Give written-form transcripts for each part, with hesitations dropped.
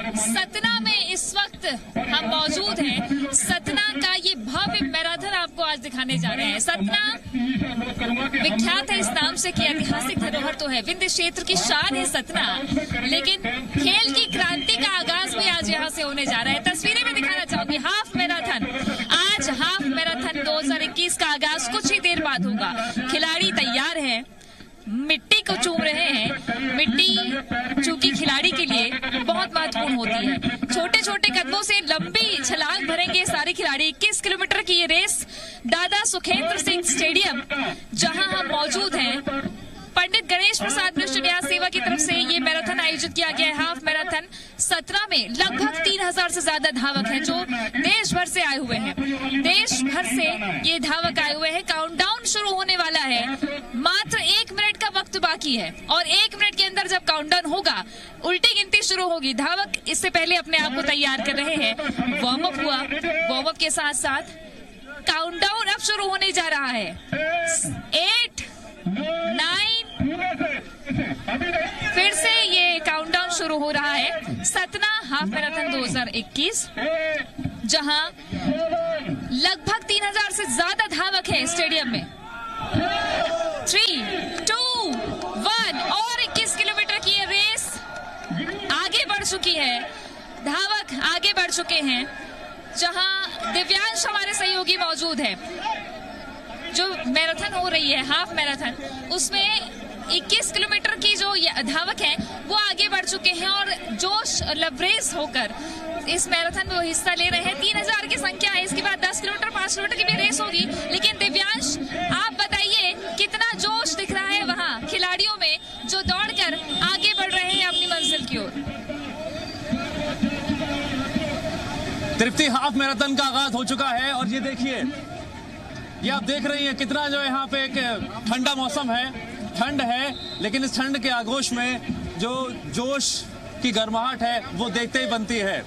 सतना में इस वक्त हम मौजूद हैं। सतना का ये भव्य मैराथन आपको आज दिखाने जा रहे हैं। सतना विख्यात है इस नाम से कि ऐतिहासिक धरोहर तो है, विंध्य क्षेत्र की शान है सतना, लेकिन खेल की क्रांति का आगाज भी आज यहाँ से होने जा रहा है। तस्वीरें में दिखाना चाहूंगी हाफ मैराथन। आज हाफ मैराथन 2021 का आगाज कुछ ही देर बाद होगा। खिलाड़ी तैयार हैं, मिट्टी को चूम रहे हैं। मिट्टी चूंकि खिलाड़ी के लिए बहुत महत्वपूर्ण होती है। छोटे छोटे कदमों से लंबी छलांग भरेंगे सारे खिलाड़ी। 21 किलोमीटर की ये रेस दादा सुखेंद्र सिंह स्टेडियम जहां हम मौजूद हैं, पंडित गणेश प्रसाद मिश्र न्यास सेवा की तरफ से ये मैराथन आयोजित किया गया है। हाफ मैराथन सतना में लगभग 3000 से ज्यादा धावक हैं जो देश भर से आए हुए हैं। देश भर से ये धावक आए हुए हैं। काउंटडाउन शुरू होने वाला है, मात्र 1 मिनट का वक्त बाकी है और 1 मिनट के अंदर जब काउंटडाउन होगा उल्टी गिनती शुरू होगी। धावक इससे पहले अपने आप को तैयार कर रहे हैं। वार्म अप हुआ, वार्म अप के साथ साथ काउंटडाउन अब शुरू होने जा रहा है। 8, 9, फिर से ये काउंटडाउन शुरू हो रहा है। सतना हाफ मैराथन 2021 जहां लगभग 3000 से ज्यादा धावक है स्टेडियम में। 3, 2, 1 और 21 किलोमीटर की ये रेस आगे बढ़ चुकी है। धावक आगे बढ़ चुके हैं। जहां दिव्यांश हमारे सहयोगी मौजूद है। जो मैराथन हो रही है हाफ मैराथन, उसमें 21 किलोमीटर की जो धावक हैं वो आगे बढ़ चुके हैं और जोश लबरेज होकर इस मैराथन में वो हिस्सा ले रहे हैं। 3000 की संख्या है। इसके बाद 10 किलोमीटर 5 किलोमीटर की भी रेस होगी। लेकिन दिव्यांश, आप बताइए कितना जोश दिख रहा है वहाँ खिलाड़ियों में जो दौड़कर आगे बढ़ रहे हैं अपनी मंजिल की ओर। तृप्ति, हाफ मैराथन का आगाज हो चुका है और ये देखिए, ये आप देख रही हैं कितना जो यहाँ पे एक ठंडा मौसम है, ठंड है, लेकिन इस ठंड के आगोश में जो जोश की गर्माहट है वो देखते ही बनती है।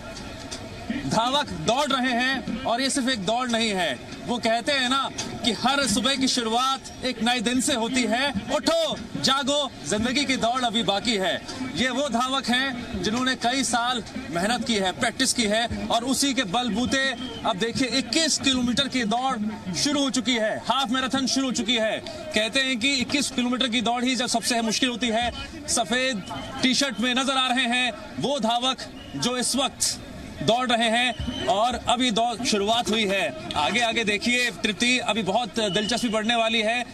धावक दौड़ रहे हैं और ये सिर्फ एक दौड़ नहीं है। वो कहते हैं ना कि हर सुबह की शुरुआत एक नए दिन से होती है। उठो, जागो, जिंदगी की दौड़ अभी बाकी है। ये वो धावक हैं जिन्होंने कई साल मेहनत की है, प्रैक्टिस की है और उसी के बलबूते अब देखिए 21 किलोमीटर की दौड़ शुरू हो चुकी है। हाफ मैराथन शुरू हो चुकी है। कहते हैं कि 21 किलोमीटर की दौड़ ही जब सबसे मुश्किल होती है। सफेद टी शर्ट में नजर आ रहे हैं वो धावक जो इस वक्त दौड़ रहे हैं और अभी दौड़ शुरुआत हुई है। आगे आगे देखिए तृप्ति, अभी बहुत दिलचस्पी बढ़ने वाली है।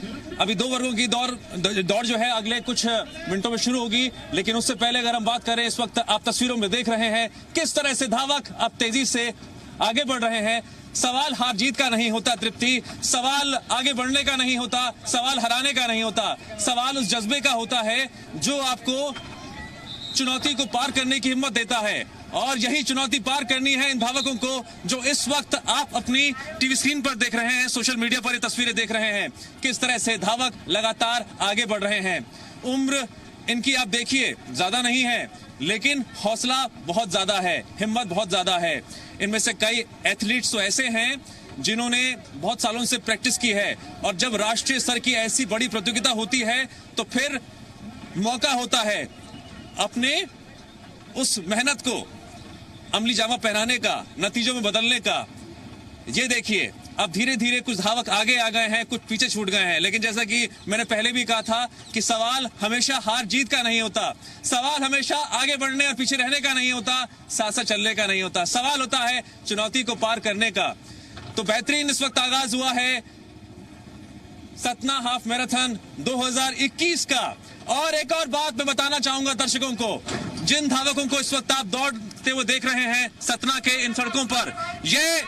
अभी 2 वर्गों की दौड़ जो है अगले कुछ मिनटों में शुरू होगी। लेकिन उससे पहले अगर हम बात करें, इस वक्त आप तस्वीरों में देख रहे हैं किस तरह से धावक अब तेजी से आगे बढ़ रहे हैं। सवाल हार जीत का नहीं होता तृप्ति, सवाल आगे बढ़ने का नहीं होता, सवाल हराने का नहीं होता। सवाल उस जज्बे का होता है जो आपको चुनौती को पार करने की हिम्मत देता है। और यही चुनौती पार करनी है इन धावकों को जो इस वक्त आप अपनी टीवी स्क्रीन पर देख रहे हैं, सोशल मीडिया पर ये तस्वीरें देख रहे हैं। किस तरह से धावक लगातार आगे बढ़ रहे हैं। उम्र इनकी आप देखिए ज्यादा नहीं है, लेकिन हौसला बहुत ज्यादा है, हिम्मत बहुत ज्यादा है। इनमें से कई एथलीट्स तो ऐसे हैं जिन्होंने बहुत सालों से प्रैक्टिस की है और जब राष्ट्रीय स्तर की ऐसी बड़ी प्रतियोगिता होती है तो फिर मौका होता है अपने उस मेहनत को अमली जामा पहनाने का, नतीजों में बदलने का। ये देखिए अब धीरे धीरे कुछ धावक आगे आ गए हैं, कुछ पीछे छूट गए हैं। लेकिन जैसा कि मैंने पहले भी कहा था कि सवाल हमेशा हार जीत का नहीं होता, सवाल हमेशा आगे बढ़ने और पीछे रहने का नहीं होता, साथ साथ चलने का नहीं होता। सवाल होता है चुनौती को पार करने का। तो बेहतरीन इस वक्त आगाज हुआ है सतना हाफ मैराथन 2021 का। और एक और बात मैं बताना चाहूंगा दर्शकों को, जिन धावकों को इस वक्त आप दौड़ते हुए देख रहे हैं सतना के इन सड़कों पर, ये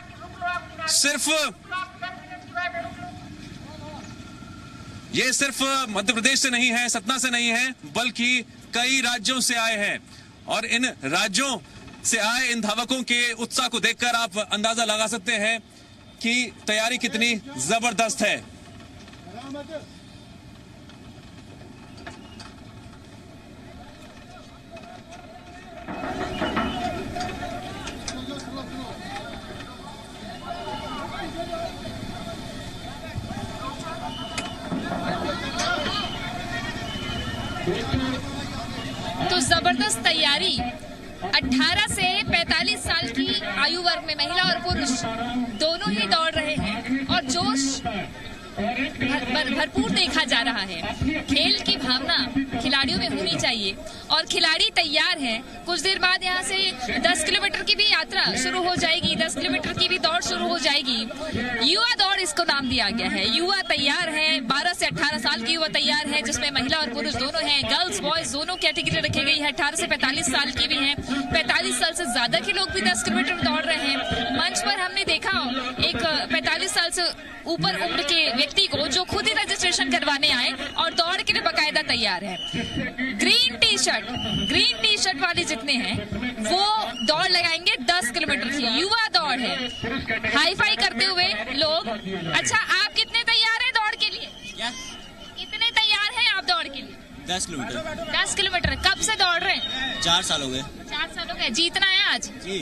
सिर्फ मध्य प्रदेश से नहीं है, सतना से नहीं है, बल्कि कई राज्यों से आए हैं। और इन राज्यों से आए इन धावकों के उत्साह को देखकर आप अंदाजा लगा सकते हैं कि तैयारी कितनी जबरदस्त है। तो जबरदस्त तैयारी 18 से 45 साल की आयु वर्ग में महिला और पुरुष दोनों ही दौड़ रहे हैं और जोश भरपूर देखा जा रहा है। खेल की भावना खिलाड़ियों में होनी चाहिए और खिलाड़ी तैयार हैं। कुछ देर बाद यहाँ से 10 किलोमीटर की भी यात्रा शुरू हो जाएगी, 10 किलोमीटर की भी दौड़ शुरू हो जाएगी। युवा दौड़ इसको नाम दिया गया है। युवा तैयार है, 12 से 18 साल की युवा तैयार है, जिसमें महिला और पुरुष दोनों हैं। गर्ल्स बॉयज दोनों कैटेगरी रखी गई है। 18 से 45 साल की भी है, 45 साल से ज्यादा के लोग भी 10 किलोमीटर दौड़ रहे हैं। मंच पर हमने देखा एक 45 साल से ऊपर उम्र के व्यक्ति को जो खुद ही रजिस्ट्रेशन करवाने आए और दौड़ के लिए बकायदा तैयार है। ग्रीन टी शर्ट वाले जितने हैं वो दौड़ लगाएंगे 10 किलोमीटर की। युवा दौड़ है, हाई फाई करते हुए लोग। अच्छा, आप कितने तैयार हैं दौड़ के लिए? क्या? कितने तैयार हैं आप दौड़ के लिए? 10 किलोमीटर। 10 किलोमीटर। कब से दौड़ रहे हैं? 4 साल हो गए। 4 साल हो गए। जीतना है आज? जी।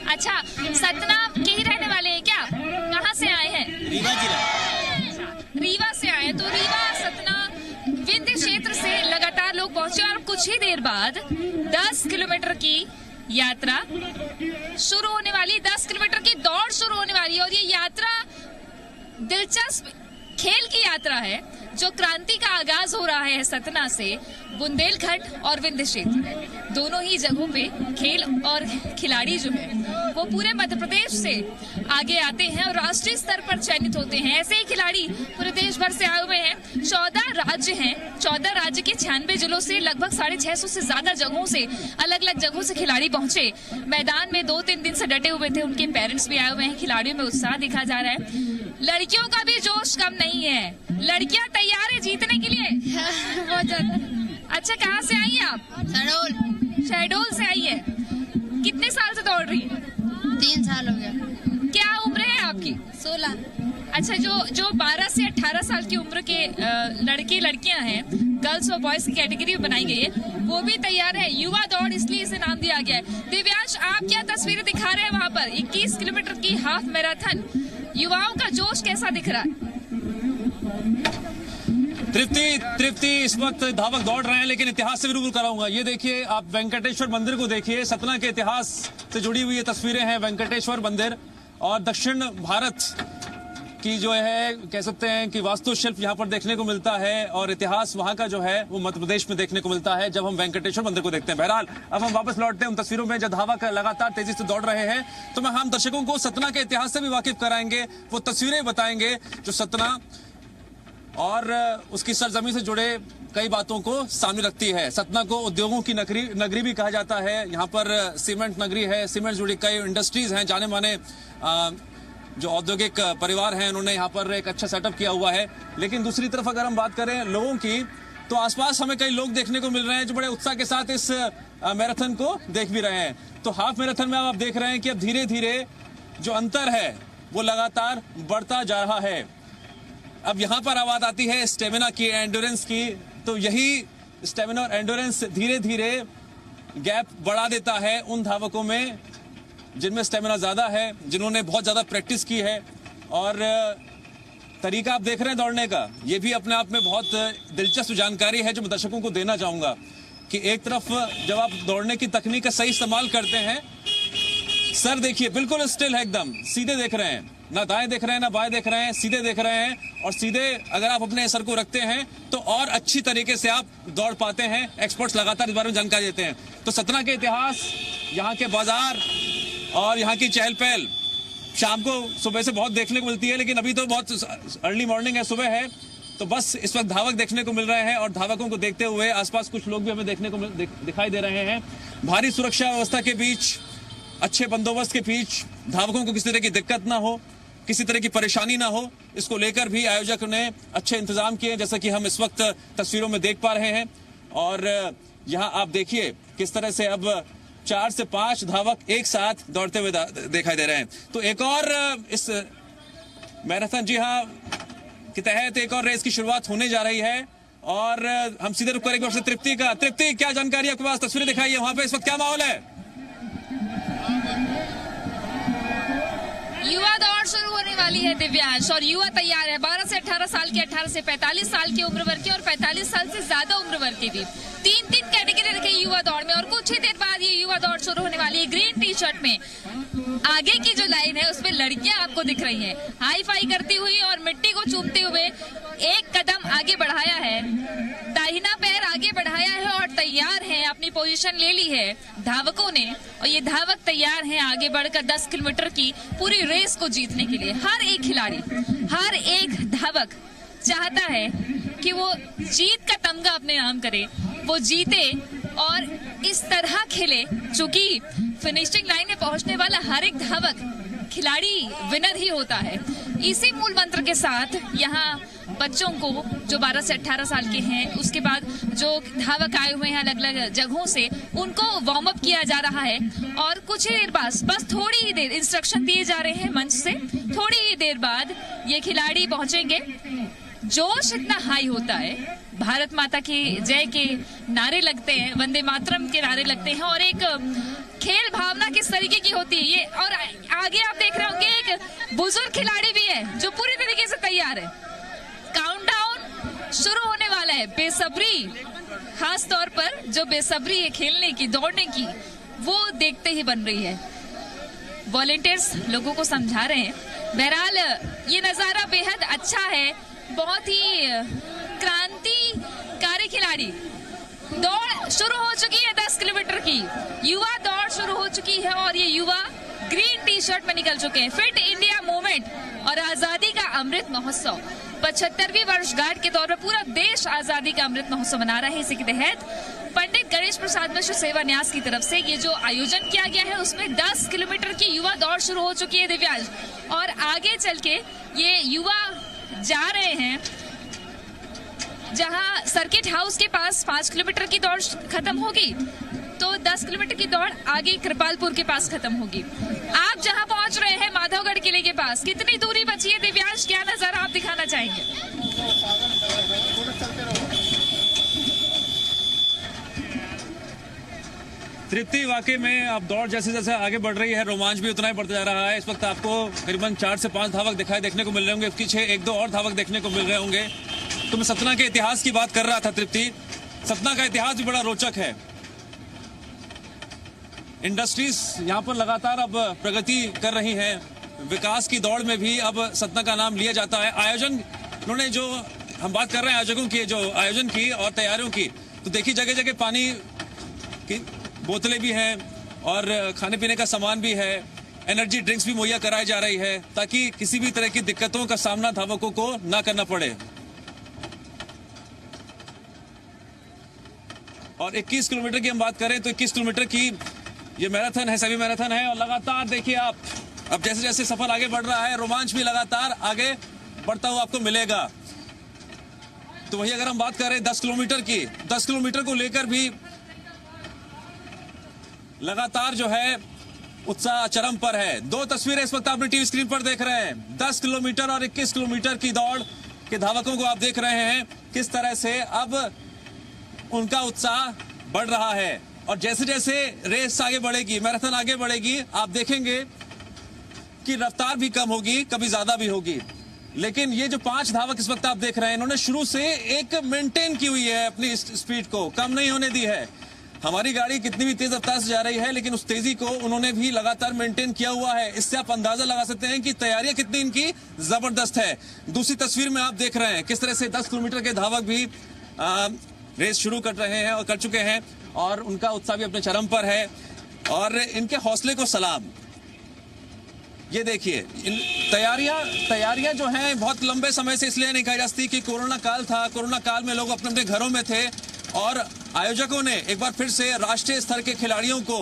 अच्छा, सतना के ही रहने वाले हैं क्या? कहाँ से आए हैं? रीवा जिला। रीवा से आए। तो रीवा, सतना, विंध्य क्षेत्र से लगातार लोग पहुंचे और कुछ ही देर बाद 10 किलोमीटर की यात्रा शुरू होने वाली, 10 किलोमीटर की दौड़ शुरू होने वाली। और ये यात्रा दिलचस्प खेल की यात्रा है, जो क्रांति का आगाज हो रहा है सतना से। बुंदेलखंड और विंध्य क्षेत्र दोनों ही जगहों पे खेल और खिलाड़ी जो है वो पूरे मध्य प्रदेश से आगे आते हैं और राष्ट्रीय स्तर पर चयनित होते हैं। ऐसे ही खिलाड़ी पूरे देश भर से आए हुए हैं। 14 राज्य हैं, 14 राज्य के 96 जिलों से लगभग 650 से ज्यादा जगहों से, अलग अलग जगहों से खिलाड़ी पहुंचे। मैदान में 2-3 दिन से डटे हुए थे, उनके पेरेंट्स भी आए हुए हैं। खिलाड़ियों में उत्साह दिखा जा रहा है। लड़कियों का भी जोश कम नहीं है। लड़कियां तैयार है जीतने के लिए बहुत ज्यादा। अच्छा, कहाँ से आई हैं आप? शहडोल से आई है। कितने साल से दौड़ रही है? 3 साल हो गया। क्या उम्र है आपकी? 16। अच्छा, जो 12 से 18 साल की उम्र के लड़के लड़कियां हैं, गर्ल्स और बॉयज की कैटेगरी बनाई गई है, वो भी तैयार है। युवा दौड़ इसलिए इसे नाम दिया गया है। दिव्यांश, आप क्या तस्वीरें दिखा रहे हैं वहाँ पर? 21 किलोमीटर की हाफ मैराथन, युवाओं का जोश कैसा दिख रहा है? तृप्ति इस वक्त धावक दौड़ रहे हैं, लेकिन इतिहास से भी रूबरू कराऊंगा। ये देखिए, आप वेंकटेश्वर मंदिर को देखिए। सतना के इतिहास से जुड़ी हुई ये तस्वीरें हैं। वेंकटेश्वर मंदिर और दक्षिण भारत की जो है, कह सकते हैं कि वास्तुशिल्प यहाँ पर देखने को मिलता है और इतिहास वहाँ का जो है वो मध्य प्रदेश में देखने को मिलता है जब हम वेंकटेश्वर मंदिर को देखते हैं। बहरहाल, अब हम वापस लौटते हैं उन तस्वीरों में। जब धावक लगातार तेजी से दौड़ रहे हैं, तो मैं हम दर्शकों को सतना के इतिहास से भी वाकिफ कराएंगे, वो तस्वीरें बताएंगे जो सतना और उसकी सरजमी से जुड़े कई बातों को सामने रखती है। सतना को उद्योगों की नगरी भी कहा जाता है। यहाँ पर सीमेंट नगरी है, सीमेंट जुड़ी कई इंडस्ट्रीज हैं। जाने माने जो औद्योगिक परिवार हैं, उन्होंने यहाँ पर एक अच्छा सेटअप किया हुआ है। लेकिन दूसरी तरफ अगर हम बात करें लोगों की, तो आसपास हमें कई लोग देखने को मिल रहे हैं जो बड़े उत्साह के साथ इस मैराथन को देख भी रहे हैं। तो हाफ मैराथन में आप देख रहे हैं कि अब धीरे धीरे जो अंतर है वो लगातार बढ़ता जा रहा है। अब यहाँ पर आवाज आती है स्टेमिना की, एंडोरेंस की। तो यही स्टेमिना और एंडोरेंस धीरे धीरे गैप बढ़ा देता है उन धावकों में जिनमें स्टेमिना ज्यादा है, जिन्होंने बहुत ज्यादा प्रैक्टिस की है। और तरीका आप देख रहे हैं दौड़ने का, ये भी अपने आप में बहुत दिलचस्प जानकारी है जो मैं दर्शकों को देना चाहूंगा कि एक तरफ जब आप दौड़ने की तकनीक का सही इस्तेमाल करते हैं, सर देखिए बिल्कुल स्टिल है, एकदम सीधे देख रहे हैं, ना दाएं देख रहे हैं ना बाएं देख रहे हैं, सीधे देख रहे हैं। और सीधे अगर आप अपने सर को रखते हैं तो और अच्छी तरीके से आप दौड़ पाते हैं। एक्सपर्ट्स लगातार इस बारे में जानकारी देते हैं। तो सतना के इतिहास, यहाँ के बाजार और यहाँ की चहल पहल शाम को सुबह से बहुत देखने को मिलती है, लेकिन अभी तो बहुत अर्ली मॉर्निंग है, सुबह है, तो बस इस वक्त धावक देखने को मिल रहे हैं। और धावकों को देखते हुए आसपास कुछ लोग भी हमें देखने को दिखाई दे रहे हैं। भारी सुरक्षा व्यवस्था के बीच, अच्छे बंदोबस्त के बीच धावकों को किसी तरह की दिक्कत ना हो, किसी तरह की परेशानी ना हो, इसको लेकर भी आयोजक ने अच्छे इंतजाम किए, जैसा कि हम इस वक्त तस्वीरों में देख पा रहे हैं। और यहाँ आप देखिए किस तरह से अब 4 से 5 धावक एक साथ दौड़ते हुए दिखाई दे रहे हैं। तो एक और इस मैराथन, जी हाँ, के तहत एक और रेस की शुरुआत होने जा रही है। और हम सीधे रुक करेंगे उससे तृप्ति का। तृप्ति, क्या जानकारी आपके पास? तस्वीरें दिखाइए, वहां पे इस वक्त क्या माहौल है? युवा दौड़ शुरू होने वाली है दिव्यांश, और युवा तैयार है। 12 से 18 साल के, 18 से 45 साल की उम्र वर्ग के और 45 साल से ज्यादा उम्र वर्ग के भी तीन कैटेगरी रखे युवा दौड़ में, और कुछ ही देर बाद ये युवा दौड़ शुरू होने वाली है। ग्रीन टी शर्ट में आगे की जो लाइन है उसमें लड़कियां आपको दिख रही हैं, हाई फाई करती हुई और मिट्टी को चूमते हुए। एक कदम आगे बढ़ाया है, दाहिना पैर आगे बढ़ाया है और तैयार है, अपनी पोजीशन ले ली है धावकों ने। और ये धावक तैयार हैं आगे बढ़कर 10 किलोमीटर की पूरी रेस को जीतने के लिए। हर एक खिलाड़ी, हर एक धावक चाहता है कि वो जीत का तमगा अपने नाम करे, वो जीते और इस तरह खेले। चूंकि फिनिशिंग लाइन में पहुंचने वाला हर एक धावक खिलाड़ी विनर ही होता है। इसी मूल मंत्र के साथ यहाँ बच्चों को जो 12 से 18 साल के हैं, उसके बाद जो धावक आए हुए हैं अलग अलग जगहों से, उनको वार्म अप किया जा रहा है। और कुछ ही देर बाद, बस थोड़ी ही देर, इंस्ट्रक्शन दिए जा रहे हैं मंच से, थोड़ी ही देर बाद ये खिलाड़ी पहुंचेंगे। जोश इतना हाई होता है, भारत माता की जय के नारे लगते हैं, वंदे मातरम के नारे लगते हैं, और एक खेल भावना किस तरीके की होती है ये। और आगे आप देख रहे होंगे एक बुजुर्ग खिलाड़ी भी है जो पूरी तरीके से तैयार है। काउंटडाउन शुरू होने वाला है। बेसब्री, खास तौर पर जो बेसब्री है खेलने की, दौड़ने की, वो देखते ही बन रही है। वॉलंटियर्स लोगों को समझा रहे हैं। बहरहाल ये नजारा बेहद अच्छा है, बहुत ही क्रांतिकारी खिलाड़ी। दौड़ शुरू हो चुकी है 10 किलोमीटर की, युवा दौड़ शुरू हो चुकी है और ये युवा ग्रीन टी शर्ट में निकल चुके हैं। फिट इंडिया मूवमेंट और आजादी का अमृत महोत्सव 75वीं वर्षगांठ के तौर पर पूरा देश आजादी का अमृत महोत्सव मना रहा है। इसी के तहत पंडित गणेश प्रसाद मिश्र सेवा न्यास की तरफ से ये जो आयोजन किया गया है उसमें 10 किलोमीटर की युवा दौड़ शुरू हो चुकी है दिव्यांश। और आगे चल के ये युवा जा रहे हैं जहां सर्किट हाउस के पास 5 किलोमीटर की दौड़ खत्म होगी, तो 10 किलोमीटर की दौड़ आगे कृपालपुर के पास खत्म होगी। आप जहां पहुंच रहे हैं माधवगढ़ किले के पास, कितनी दूरी बची है दिव्यांश, क्या नजारा आप दिखाना चाहेंगे? तृप्ति, वाकई में अब दौड़ जैसे जैसे आगे बढ़ रही है, रोमांच भी उतना ही बढ़ता जा रहा है। इस वक्त आपको करीबन 4 से 5 धावक देखने को मिल रहे होंगे, पीछे 1-2 और धावक देखने को मिल रहे होंगे। तो मैं सतना के इतिहास की बात कर रहा था तृप्ति। सतना का इतिहास भी बड़ा रोचक है। इंडस्ट्रीज यहाँ पर लगातार अब प्रगति कर रही हैं, विकास की दौड़ में भी अब सतना का नाम लिया जाता है। आयोजन उन्होंने जो हम बात कर रहे हैं आयोजकों की, जो आयोजन की और तैयारियों की, तो देखिए जगह जगह पानी की बोतलें भी हैं और खाने पीने का सामान भी है, एनर्जी ड्रिंक्स भी मुहैया कराई जा रही है ताकि किसी भी तरह की दिक्कतों का सामना धावकों को ना करना पड़े। और 21 किलोमीटर की हम बात करें तो 21 किलोमीटर की ये मैराथन है, सभी मैराथन है। और लगातार देखिए आप, अब जैसे जैसे सफर आगे बढ़ रहा है, रोमांच भी लगातार आगे बढ़ता हुआ आपको मिलेगा। तो वही अगर हम बात करें 10 किलोमीटर की, 10 किलोमीटर को लेकर भी लगातार जो है उत्साह चरम पर है। 2 तस्वीरें इस वक्त आपने टीवी स्क्रीन पर देख रहे हैं। 10 किलोमीटर और 21 किलोमीटर की दौड़ के धावकों को आप देख रहे हैं किस तरह से अब उनका उत्साह बढ़ रहा है। और जैसे जैसे रेस आगे बढ़ेगी, मैराथन आगे बढ़ेगी, आप देखेंगे कि रफ्तार भी कम होगी, कभी ज्यादा भी होगी। लेकिन ये जो 5 धावक इस वक्त आप देख रहे हैं, इन्होंने शुरू से एक मेंटेन की हुई है अपनी स्पीड को, कम नहीं होने दी है। हमारी गाड़ी कितनी भी तेज रफ्तार से जा रही है, लेकिन उस तेजी को उन्होंने भी लगातार मेंटेन किया हुआ है। इससे आप अंदाजा लगा सकते हैं कि तैयारियां कितनी इनकी जबरदस्त है। दूसरी तस्वीर में आप देख रहे हैं किस तरह से 10 किलोमीटर के धावक भी रेस शुरू कर रहे हैं और कर चुके हैं और उनका उत्साह भी अपने चरम पर है। और इनके हौसले को सलाम। ये देखिए तैयारियां जो हैं बहुत लंबे समय से इसलिए नहीं कही जाती कि कोरोना काल था, कोरोना काल में लोग अपने अपने घरों में थे और आयोजकों ने एक बार फिर से राष्ट्रीय स्तर के खिलाड़ियों को,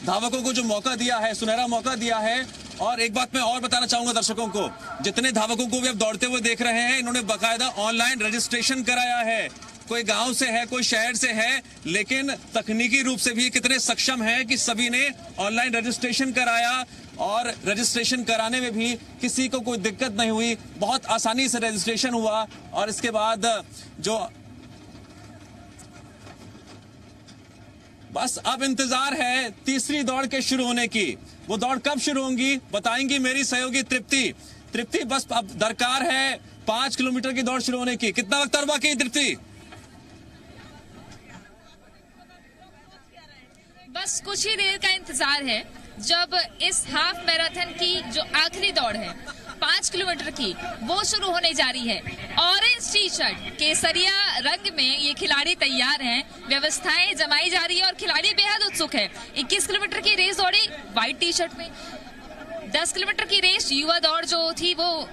धावकों को जो मौका दिया है, सुनहरा मौका दिया है। और एक बात मैं और बताना चाहूंगा दर्शकों को, जितने धावकों को भी अब दौड़ते हुए देख रहे हैं, इन्होंने बाकायदा ऑनलाइन रजिस्ट्रेशन कराया है। कोई गांव से है, कोई शहर से है, लेकिन तकनीकी रूप से भी कितने सक्षम हैं कि सभी ने ऑनलाइन रजिस्ट्रेशन कराया और रजिस्ट्रेशन कराने में भी किसी को कोई दिक्कत नहीं हुई, बहुत आसानी से रजिस्ट्रेशन हुआ। और इसके बाद जो बस अब इंतजार है तीसरी दौड़ के शुरू होने की। वो दौड़ कब शुरू होंगी बताएंगी मेरी सहयोगी तृप्ति। तृप्ति, बस अब दरकार है 5 किलोमीटर की दौड़ शुरू होने की। कितना वक्त और बाकी है तृप्ति? बस कुछ ही देर का इंतजार है जब इस हाफ मैराथन की जो आखिरी दौड़ है 5 किलोमीटर की वो शुरू होने जा रही है। ऑरेंज टी शर्ट केसरिया रंग में ये खिलाड़ी तैयार हैं, व्यवस्थाएं जमाई जा रही है और खिलाड़ी बेहद उत्सुक है। 21 किलोमीटर की रेस दौड़ी व्हाइट टी शर्ट में, 10 किलोमीटर की रेस युवा दौड़ जो थी वो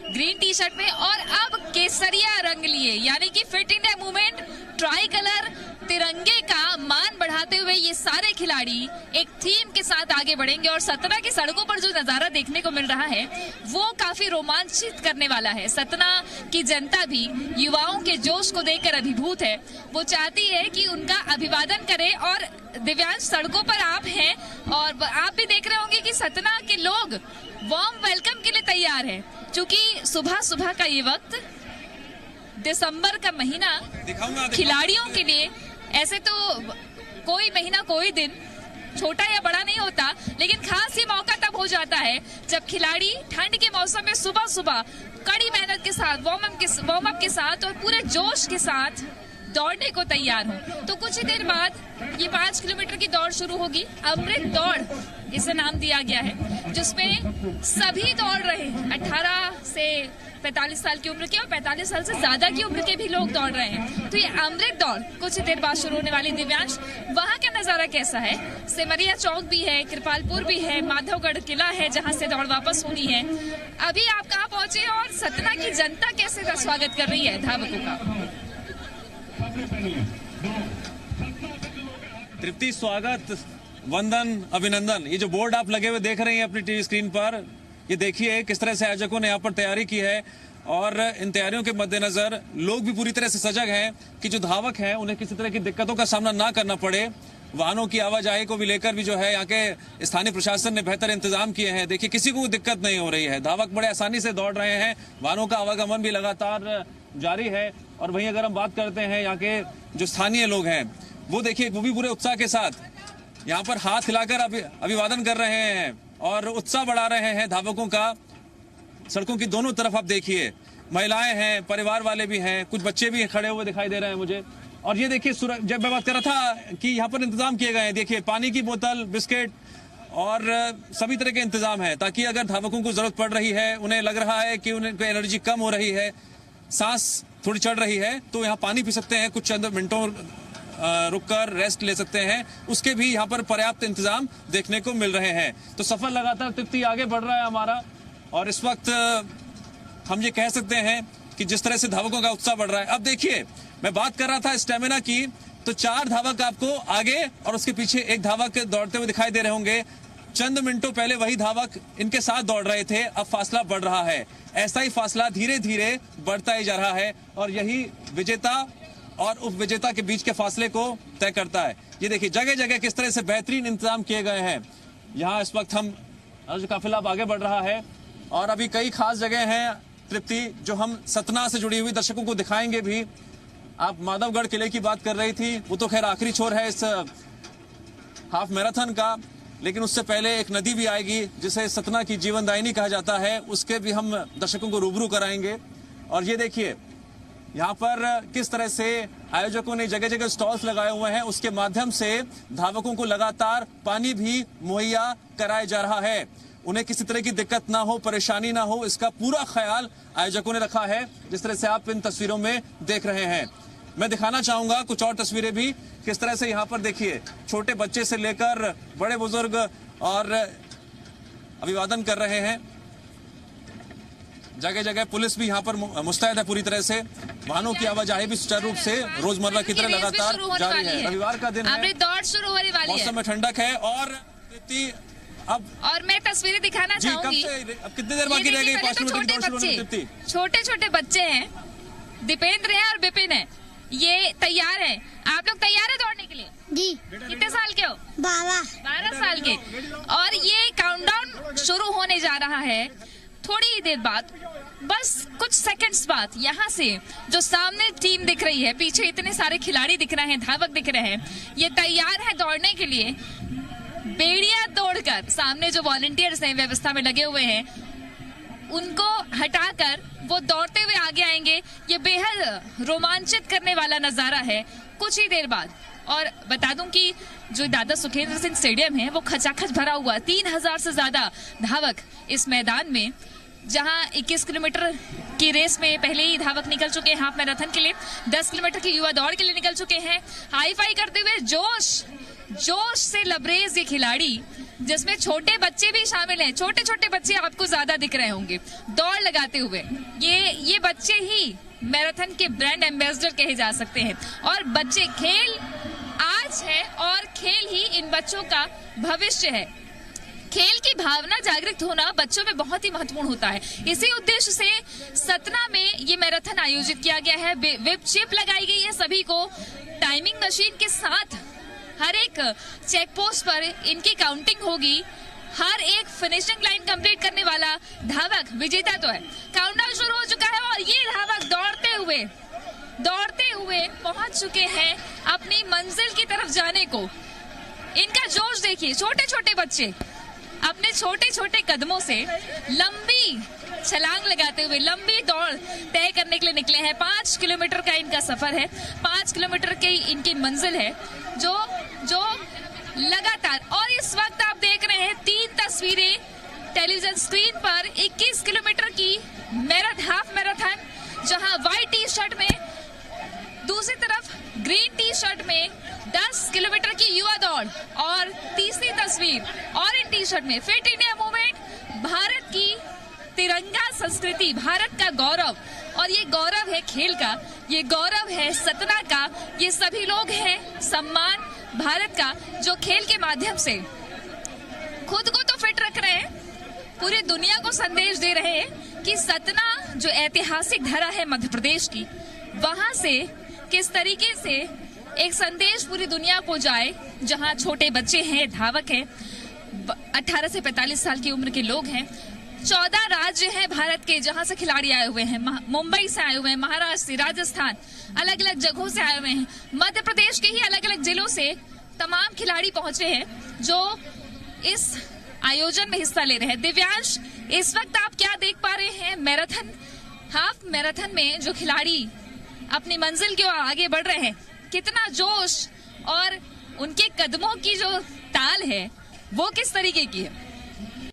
ग्रीन टी शर्ट में, और अब केसरिया रंग लिए यानी कि fit India movement try colour तिरंगे का मान बढ़ाते हुए ये सारे खिलाड़ी एक थीम के साथ आगे बढ़ेंगे। और सतना की सड़कों पर जो नजारा देखने को मिल रहा है वो काफी रोमांचित करने वाला है। सतना की जनता भी युवाओं के जोश को देखकर अभिभूत है, वो चाहती है कि उनका अभिवादन करे। और दिव्यांश सड़कों पर आप हैं और आप भी देख रहे होंगे कि सतना के लोग वार्म वेलकम के लिए तैयार है, क्योंकि सुबह सुबह का ये वक्त, दिसंबर का महीना खिलाड़ियों के लिए, ऐसे तो कोई महीना कोई दिन छोटा या बड़ा नहीं होता, लेकिन खास ये मौका तब हो जाता है जब खिलाड़ी ठंड के मौसम में सुबह सुबह कड़ी मेहनत के साथ वार्म अप के साथ और पूरे जोश के साथ दौड़ने को तैयार हो। तो कुछ ही देर बाद ये 5 किलोमीटर की दौड़ शुरू होगी। अमृत दौड़ इसे नाम दिया गया है, जिसमें सभी दौड़ रहे हैं 18 से 45 साल की उम्र के और 45 साल से ज्यादा की उम्र के भी लोग दौड़ रहे हैं। तो ये अमृत दौड़ कुछ ही देर बाद शुरू होने वाली। दिव्यांश, वहाँ का नजारा कैसा है? सिमरिया चौक भी है, कृपालपुर भी है, माधवगढ़ किला है जहाँ से दौड़ वापस होनी है। अभी आप कहाँ पहुंचे और सतना की जनता कैसे स्वागत कर रही है धावकों का? तृप्ति, स्वागत, वंदन, अभिनंदन। ये जो बोर्ड आप लगे हुए देख रही हैं अपनी टीवी स्क्रीन पर, ये देखिए किस तरह से आयोजकों ने यहाँ पर तैयारी की है। और इन तैयारियों के मद्देनजर लोग भी पूरी तरह से सजग हैं कि जो धावक हैं उन्हें किसी तरह की दिक्कतों का सामना ना करना पड़े। वाहनों की आवाजाही को भी लेकर भी जो है यहाँ के स्थानीय प्रशासन ने बेहतर इंतजाम किए हैं। देखिए किसी को दिक्कत नहीं हो रही है, धावक बड़े आसानी से दौड़ रहे हैं, वाहनों का आवागमन भी लगातार जारी है। और वहीं अगर हम बात करते हैं यहाँ के जो स्थानीय लोग हैं, वो देखिए वो भी पूरे उत्साह के साथ यहाँ पर हाथ हिलाकर अभिवादन कर रहे हैं और उत्साह बढ़ा रहे हैं धावकों का। सड़कों की दोनों तरफ आप देखिए महिलाएं हैं, परिवार वाले भी हैं, कुछ बच्चे भी खड़े हुए दिखाई दे रहे हैं मुझे। और ये देखिए जब मैं बात कर रहा था कि यहाँ पर इंतजाम किए गए हैं, देखिए पानी की बोतल, बिस्किट और सभी तरह के इंतजाम है, ताकि अगर धावकों को जरूरत पड़ रही है, उन्हें लग रहा है कि उन्हें एनर्जी कम हो रही है, सांस थोड़ी चढ़ रही है, तो यहाँ पानी पी सकते हैं, कुछ चंद मिनटों रुककर रेस्ट ले सकते हैं, उसके भी यहाँ पर पर्याप्त इंतजाम देखने को मिल रहे हैं। तो सफर लगातार तृप्ति आगे बढ़ रहा है हमारा। और इस वक्त हम ये कह सकते हैं कि जिस तरह से धावकों का उत्साह बढ़ रहा है। अब देखिए मैं बात कर रहा था स्टेमिना की, तो 4 धावक आपको आगे और उसके पीछे एक धावक दौड़ते हुए दिखाई दे रहे होंगे। चंद मिनटों पहले वही धावक इनके साथ दौड़ रहे थे, अब फासला बढ़ रहा है। ऐसा ही फासला धीरे धीरे बढ़ता ही जा रहा है और यही विजेता और उप विजेता के बीच के फासले को तय करता है। ये देखिए जगह जगह किस तरह से बेहतरीन इंतजाम किए गए हैं। यहाँ इस वक्त हम काफिला अब आगे बढ़ रहा है और अभी कई खास जगह हैं तृप्ति, जो हम सतना से जुड़ी हुई दर्शकों को दिखाएंगे भी। आप माधवगढ़ किले की बात कर रही थी, वो तो खैर आखिरी छोर है इस हाफ मैराथन का, लेकिन उससे पहले एक नदी भी आएगी जिसे सतना की जीवनदायिनी कहा जाता है, उसके भी हम दर्शकों को रूबरू कराएंगे। और ये देखिए यहाँ पर किस तरह से आयोजकों ने जगह जगह स्टॉल्स लगाए हुए हैं, उसके माध्यम से धावकों को लगातार पानी भी मुहैया कराया जा रहा है। उन्हें किसी तरह की दिक्कत ना हो, परेशानी ना हो, इसका पूरा ख्याल आयोजकों ने रखा है, जिस तरह से आप इन तस्वीरों में देख रहे हैं। मैं दिखाना चाहूंगा कुछ और तस्वीरें भी, किस तरह से यहाँ पर देखिए छोटे बच्चे से लेकर बड़े बुजुर्ग और अभिवादन कर रहे हैं। जगह जगह पुलिस भी यहाँ पर मुस्तैद है पूरी तरह से। वाहनों की आवाजाही भी सुचारू रूप से रोजमर्रा की तरह लगातार जारी है। रविवार का दिन है, दौड़ शुरू होने वाली है, मौसम में ठंडक है। और मैं तस्वीरें दिखाना चाहूंगी। अब कितनी देर बाकी रह गई? 5 मिनट दौड़ शुरू होने में। छोटे छोटे बच्चे हैं, दीपेंद्र है और विपिन है, ये तैयार है। आप लोग तैयार है दौड़ने के लिए? जी। कितने साल के हो? 12 साल के। और ये काउंटडाउन शुरू होने जा रहा है थोड़ी ही देर बाद, बस कुछ सेकंड्स बाद। यहाँ से जो सामने टीम दिख रही है, पीछे इतने सारे खिलाड़ी दिख रहे हैं, धावक दिख रहे हैं, ये तैयार है दौड़ने के लिए। बेड़िया तोड़कर सामने जो वॉलंटियर्स हैं व्यवस्था में लगे हुए हैं, उनको हटाकर वो दौड़ते हुए आगे आएंगे। ये बेहद रोमांचित करने वाला नजारा है। कुछ ही देर बाद और बता दूं कि जो दादा सुखेंद्र सिंह स्टेडियम है वो खचाखच भरा हुआ, 3000 से ज्यादा धावक इस मैदान में, जहां 21 किलोमीटर की रेस में पहले ही धावक निकल चुके हैं हाफ मैराथन के लिए, 10 किलोमीटर की युवा दौड़ के लिए निकल चुके हैं। हाई फाई करते हुए जोश से लबरेज ये खिलाड़ी, जिसमें छोटे बच्चे भी शामिल हैं। छोटे छोटे बच्चे आपको ज्यादा दिख रहे होंगे दौड़ लगाते हुए। ये बच्चे ही मैराथन के ब्रांड एम्बेसडर कहे जा सकते हैं। और बच्चे, खेल आज है और खेल ही इन बच्चों का भविष्य है। खेल की भावना जागृत होना बच्चों में बहुत ही महत्वपूर्ण होता है। इसी उद्देश्य से सतना में ये मैराथन आयोजित किया गया है। वेब चिप लगाई गई है सभी को। टाइमिंग मशीन के साथ हर एक चेक पोस्ट पर इनकी काउंटिंग होगी। हर एक फिनिशिंग लाइन कंप्लीट करने वाला धावक विजेता तो है। काउंटडाउन शुरू हो चुका है और ये धावक दौड़ते हुए पहुंच चुके हैं अपनी मंजिल की तरफ जाने को। इनका जोश देखिए, छोटे छोटे बच्चे अपने छोटे छोटे कदमों से लंबी छलांग लगाते हुए लंबी दौड़ तय करने के लिए निकले हैं। 5 किलोमीटर का इनका सफर है, 5 किलोमीटर की इनकी मंजिल है जो लगातार। और इस वक्त आप देख रहे हैं 3 तस्वीरें टेलीविजन स्क्रीन पर। 21 किलोमीटर की हाफ मैराथन, जहां व्हाइट टी शर्ट में, दूसरी तरफ ग्रीन टी शर्ट में 10 किलोमीटर की युवा दौड़, और तीसरी तस्वीर ऑरेंज टी शर्ट में फिट इंडिया मूवमेंट, भारत की तिरंगा संस्कृति, भारत का गौरव। और ये गौरव है खेल का, ये गौरव है सतना का। ये सभी लोग हैं सम्मान भारत का, जो खेल के माध्यम से खुद को तो फिट रख रहे हैं, पूरी दुनिया को संदेश दे रहे हैं कि सतना जो ऐतिहासिक धरा है मध्य प्रदेश की, वहां से किस तरीके से एक संदेश पूरी दुनिया को जाए। जहां छोटे बच्चे हैं, धावक हैं, 18 से 45 साल की उम्र के लोग हैं। 14 राज्य हैं भारत के जहां से खिलाड़ी आए हुए हैं। मुंबई से आए हुए हैं, महाराष्ट्र से, राजस्थान, अलग अलग जगहों से आए हुए हैं। मध्य प्रदेश के ही अलग अलग जिलों से तमाम खिलाड़ी पहुंचे हैं जो इस आयोजन में हिस्सा ले रहे हैं। दिव्यांश, इस वक्त आप क्या देख पा रहे हैं? मैराथन, हाफ मैराथन में जो खिलाड़ी अपनी मंजिल की ओर आगे बढ़ रहे हैं, कितना जोश और उनके कदमों की जो ताल है वो किस तरीके की है?